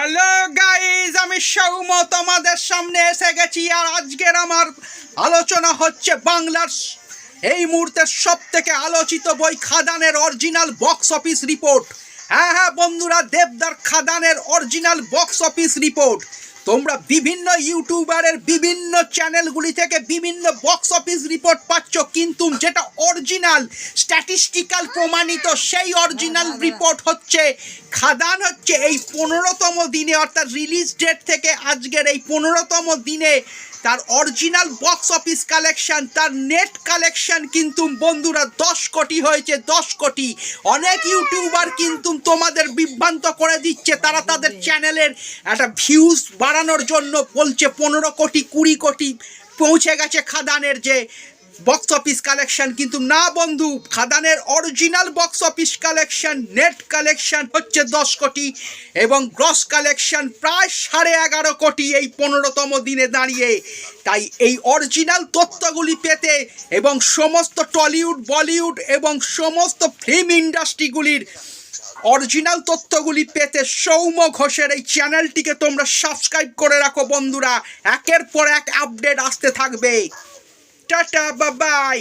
Hello guys, আমি সৌম তোমাদের সামনে এসে গেছি। আর আজকের আমার আলোচনা হচ্ছে বাংলার এই মুহূর্তের সব থেকে আলোচিত বই খাদানের অরিজিনাল বক্স অফিস রিপোর্ট। হ্যাঁ বন্ধুরা, দেবদার খাদানের অরিজিনাল বক্স অফিস রিপোর্ট। তোমরা বিভিন্ন ইউটিউবারের বিভিন্ন চ্যানেলগুলি থেকে বিভিন্ন বক্স অফিস রিপোর্ট পাচ্ছ, কিন্তু যেটা অরিজিনাল স্ট্যাটিস্টিক্যাল প্রমাণিত সেই অরিজিনাল রিপোর্ট হচ্ছে খাদান হচ্ছে এই 15তম দিনে, অর্থাৎ রিলিজ ডেট থেকে আজকের এই 15তম দিনে তার অরিজিনাল বক্স অফিস কালেকশন, তার নেট কালেকশন কিন্তু বন্ধুরা 10 কোটি হয়েছে। 10 কোটি। অনেক ইউটিউবার কিন্তু তোমাদের বিভ্রান্ত করে দিচ্ছে, তারা তাদের চ্যানেলের একটা ভিউজ বাড়ানোর জন্য বলছে 15 কোটি 20 কোটি পৌঁছে গেছে খাদানের যে বক্স অফিস কালেকশন। কিন্তু না বন্ধু, খাদানের original box office collection net collection হচ্ছে 10 কোটি এবং গ্রস কালেকশন প্রায় 11.5 কোটি এই 15তম দিনে দাঁড়িয়ে। তাই এই অরিজিনাল তথ্যগুলি পেতে এবং সমস্ত টলিউড, বলিউড এবং সমস্ত ফিল্ম ইন্ডাস্ট্রিগুলির অরিজিনাল তথ্যগুলি পেতে সৌম ঘোষের এই চ্যানেলটিকে তোমরা সাবস্ক্রাইব করে রাখো বন্ধুরা। একের পর এক আপডেট আসতে থাকবে। Tata, bye bye.